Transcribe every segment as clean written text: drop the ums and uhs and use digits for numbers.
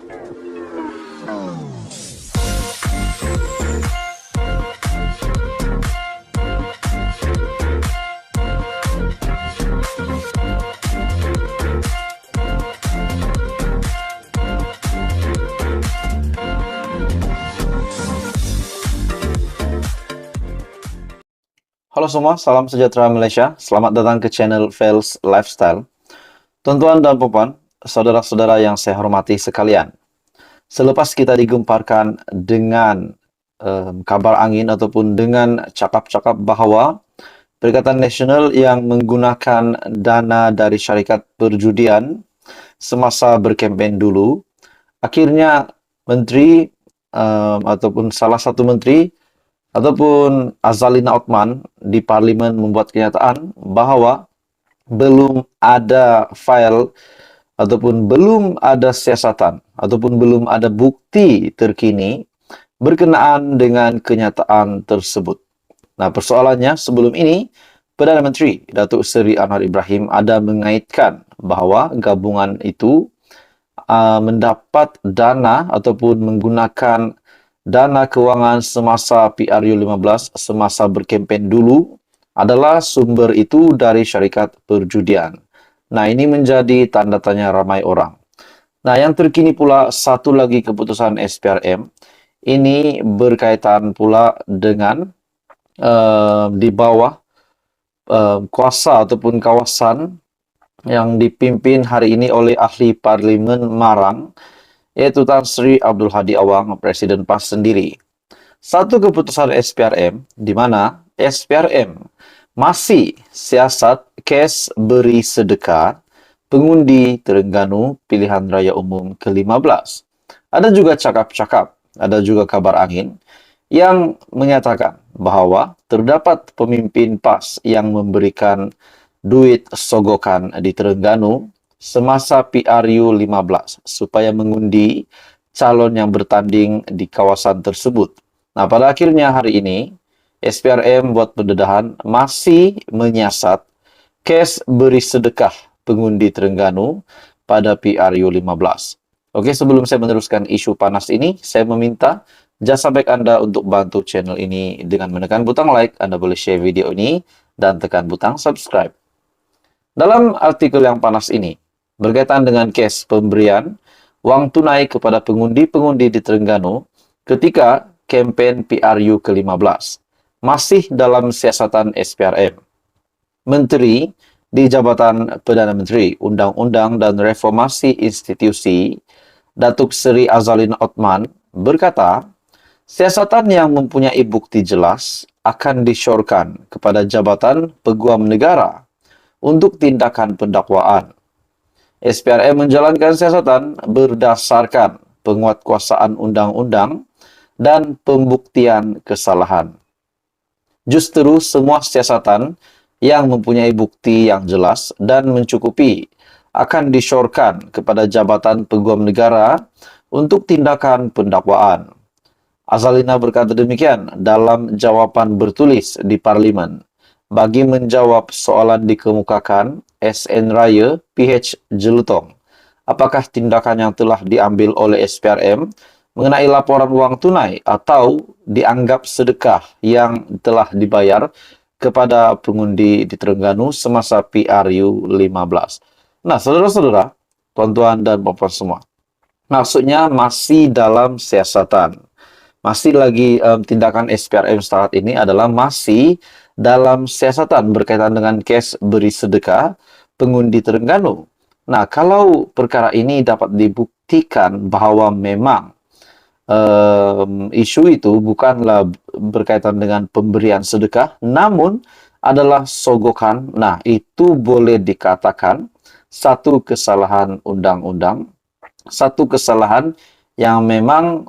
Halo semua, salam sejahtera Malaysia. Selamat datang ke channel Fels Lifestyle. Tuan-tuan dan puan, saudara-saudara yang saya hormati sekalian. Selepas kita digemparkan dengan kabar angin ataupun dengan cakap-cakap bahawa Perikatan Nasional yang menggunakan dana dari syarikat perjudian semasa berkempen dulu, akhirnya menteri ataupun salah satu menteri ataupun Azalina Othman di Parlimen membuat kenyataan bahawa belum ada file ataupun belum ada siasatan ataupun belum ada bukti terkini berkenaan dengan kenyataan tersebut. Nah, persoalannya sebelum ini, Perdana Menteri Datuk Seri Anwar Ibrahim ada mengaitkan bahawa gabungan itu mendapat dana ataupun menggunakan dana kewangan semasa PRU15 semasa berkempen dulu adalah sumber itu dari syarikat perjudian. Nah, ini menjadi tanda tanya ramai orang. Nah, yang terkini pula satu lagi keputusan SPRM ini berkaitan pula dengan di bawah kuasa ataupun kawasan yang dipimpin hari ini oleh ahli Parlimen Marang, yaitu Tan Sri Abdul Hadi Awang, Presiden PAS sendiri. Satu keputusan SPRM di mana SPRM masih siasat kes beri sedekah pengundi Terengganu Pilihan Raya Umum ke-15. Ada juga cakap-cakap, ada juga kabar angin yang menyatakan bahawa terdapat pemimpin PAS yang memberikan duit sogokan di Terengganu semasa PRU 15 supaya mengundi calon yang bertanding di kawasan tersebut. Nah, pada akhirnya hari ini, SPRM buat pendedahan masih menyiasat kes beri sedekah pengundi Terengganu pada PRU 15. Oke, sebelum saya meneruskan isu panas ini, saya meminta jasa baik Anda untuk bantu channel ini dengan menekan butang like. Anda boleh share video ini dan tekan butang subscribe. Dalam artikel yang panas ini, berkaitan dengan kes pemberian wang tunai kepada pengundi-pengundi di Terengganu ketika kempen PRU ke-15 masih dalam siasatan SPRM. Menteri di Jabatan Perdana Menteri, Undang-Undang dan Reformasi Institusi, Datuk Seri Azalina Othman berkata, siasatan yang mempunyai bukti jelas akan disyorkan kepada Jabatan Peguam Negara untuk tindakan pendakwaan. SPRM menjalankan siasatan berdasarkan penguatkuasaan undang-undang dan pembuktian kesalahan. Justru semua siasatan yang mempunyai bukti yang jelas dan mencukupi akan disyorkan kepada Jabatan Peguam Negara untuk tindakan pendakwaan. Azalina berkata demikian dalam jawapan bertulis di Parlimen bagi menjawab soalan dikemukakan SN Raya PH Jelutong. Apakah tindakan yang telah diambil oleh SPRM mengenai laporan wang tunai atau dianggap sedekah yang telah dibayar kepada pengundi di Terengganu semasa PRU 15. Nah, saudara-saudara, tuan-tuan dan puan-puan semua, maksudnya masih dalam siasatan. Masih lagi tindakan SPRM saat ini adalah masih dalam siasatan berkaitan dengan kes beri sedekah pengundi Terengganu. Nah, kalau perkara ini dapat dibuktikan bahawa memang isu itu bukanlah berkaitan dengan pemberian sedekah, namun adalah sogokan, nah itu boleh dikatakan satu kesalahan undang-undang, satu kesalahan yang memang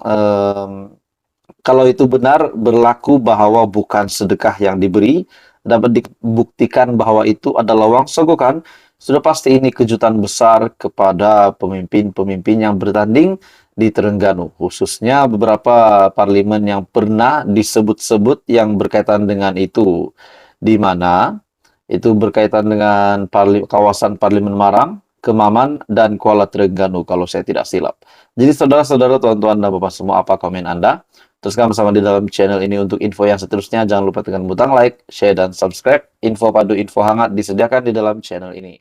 kalau itu benar berlaku bahawa bukan sedekah yang diberi, dapat dibuktikan bahawa itu adalah wang sogokan, sudah pasti ini kejutan besar kepada pemimpin-pemimpin yang bertanding di Terengganu, khususnya beberapa parlimen yang pernah disebut-sebut yang berkaitan dengan itu, di mana itu berkaitan dengan kawasan Parlimen Marang, Kemaman, dan Kuala Terengganu kalau saya tidak silap. Jadi saudara-saudara, tuan-tuan dan bapak semua, apa komen Anda? Teruskan bersama di dalam channel ini untuk info yang seterusnya. Jangan lupa tekan butang like, share, dan subscribe. Info padu, info hangat disediakan di dalam channel ini.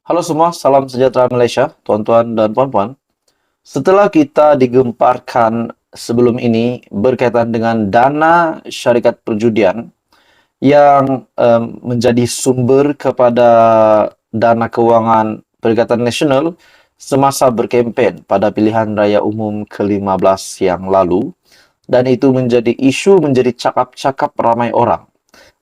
Halo semua, salam sejahtera Malaysia, tuan-tuan dan puan-puan. Setelah kita digemparkan sebelum ini berkaitan dengan dana syarikat perjudian yang menjadi sumber kepada dana kewangan Perikatan Nasional semasa berkempen pada pilihan raya umum ke-15 yang lalu, dan itu menjadi isu, menjadi cakap-cakap ramai orang.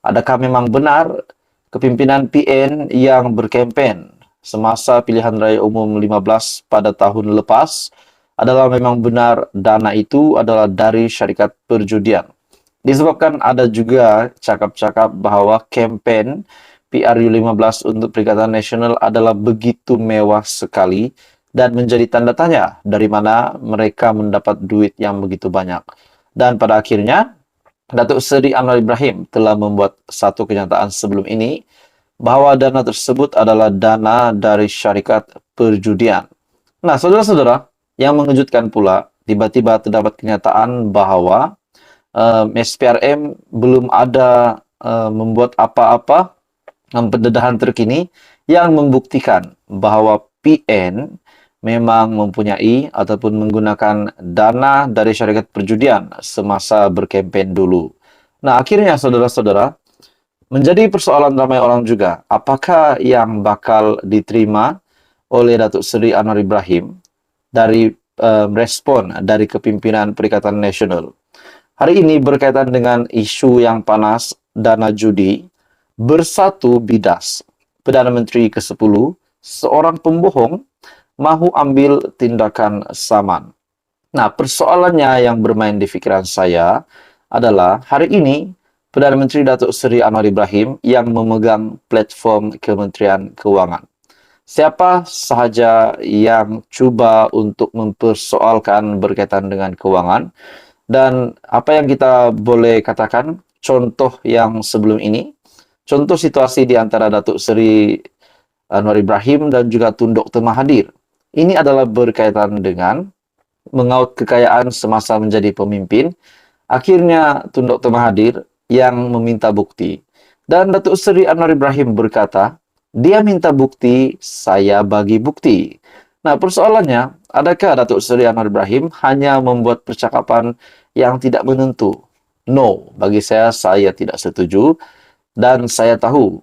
Adakah memang benar kepimpinan PN yang berkempen semasa pilihan raya umum 15 pada tahun lepas adalah memang benar dana itu adalah dari syarikat perjudian? Disebabkan ada juga cakap-cakap bahawa kempen PRU15 untuk Perikatan Nasional adalah begitu mewah sekali dan menjadi tanda tanya dari mana mereka mendapat duit yang begitu banyak. Dan pada akhirnya, Datuk Seri Anwar Ibrahim telah membuat satu kenyataan sebelum ini bahawa dana tersebut adalah dana dari syarikat perjudian. Nah, saudara-saudara, yang mengejutkan pula, tiba-tiba terdapat kenyataan bahawa SPRM belum ada membuat apa-apa pendedahan terkini yang membuktikan bahawa PN memang mempunyai ataupun menggunakan dana dari syarikat perjudian semasa berkempen dulu. Nah, akhirnya saudara-saudara, menjadi persoalan ramai orang juga, apakah yang bakal diterima oleh Datuk Seri Anwar Ibrahim dari respon dari kepimpinan Perikatan Nasional. Hari ini berkaitan dengan isu yang panas dana judi, bersatu bidas. Perdana Menteri ke-10, seorang pembohong, mahu ambil tindakan saman. Nah, persoalannya yang bermain di fikiran saya adalah hari ini Perdana Menteri Datuk Seri Anwar Ibrahim yang memegang platform Kementerian Keuangan. Siapa sahaja yang cuba untuk mempersoalkan berkaitan dengan keuangan, dan apa yang kita boleh katakan, contoh yang sebelum ini, contoh situasi di antara Datuk Seri Anwar Ibrahim dan juga Tun Dr. Mahathir. Ini adalah berkaitan dengan mengaut kekayaan semasa menjadi pemimpin. Akhirnya Tun Dr. Mahathir yang meminta bukti. Dan Datuk Seri Anwar Ibrahim berkata, dia minta bukti, saya bagi bukti. Nah, persoalannya, adakah Datuk Seri Anwar Ibrahim hanya membuat percakapan yang tidak menentu? No, bagi saya tidak setuju. Dan saya tahu,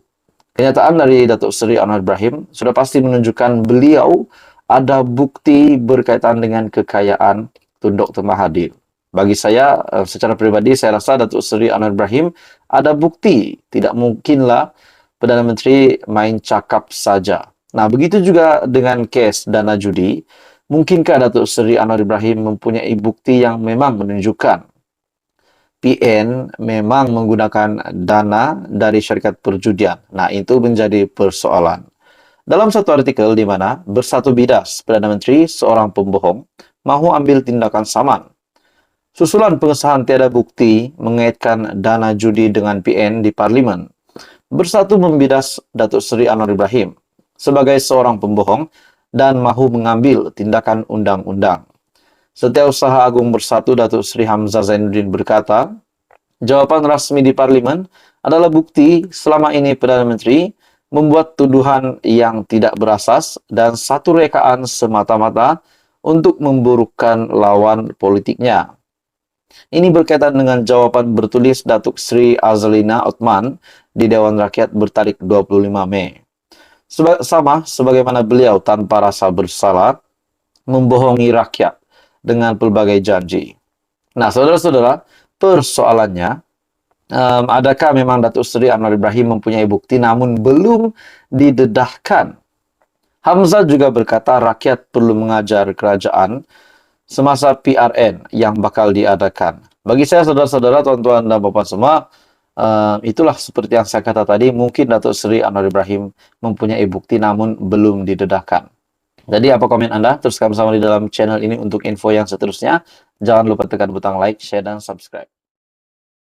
kenyataan dari Datuk Seri Anwar Ibrahim sudah pasti menunjukkan beliau ada bukti berkaitan dengan kekayaan Tun Dr. Mahathir. Bagi saya, secara pribadi, saya rasa Datuk Seri Anwar Ibrahim ada bukti. Tidak mungkinlah Perdana Menteri main cakap saja. Nah, begitu juga dengan kes dana judi. Mungkinkah Datuk Seri Anwar Ibrahim mempunyai bukti yang memang menunjukkan PN memang menggunakan dana dari syarikat perjudian? Nah, itu menjadi persoalan. Dalam satu artikel di mana bersatu bidas Perdana Menteri seorang pembohong mahu ambil tindakan saman. Susulan pengesahan tiada bukti mengaitkan dana judi dengan PN di Parlimen. Bersatu membidas Datuk Seri Anwar Ibrahim sebagai seorang pembohong dan mahu mengambil tindakan undang-undang. Setiausaha Agung Bersatu Datuk Seri Hamzah Zainuddin berkata, jawapan rasmi di Parlimen adalah bukti selama ini Perdana Menteri membuat tuduhan yang tidak berasas dan satu rekaan semata-mata untuk memburukkan lawan politiknya. Ini berkaitan dengan jawapan bertulis Datuk Seri Azalina Othman di Dewan Rakyat bertarik 25 Mei. Sama sebagaimana beliau tanpa rasa bersalah membohongi rakyat dengan pelbagai janji. Nah, saudara-saudara, persoalannya, adakah memang Datuk Seri Anwar Ibrahim mempunyai bukti namun belum didedahkan? Hamzah juga berkata rakyat perlu mengajar kerajaan semasa PRN yang bakal diadakan. Bagi saya, saudara-saudara, tuan-tuan dan puan semua, itulah seperti yang saya kata tadi, mungkin Datuk Seri Anwar Ibrahim mempunyai bukti namun belum didedahkan. Jadi apa komen Anda? Teruskan bersama di dalam channel ini untuk info yang seterusnya. Jangan lupa tekan butang like, share, dan subscribe.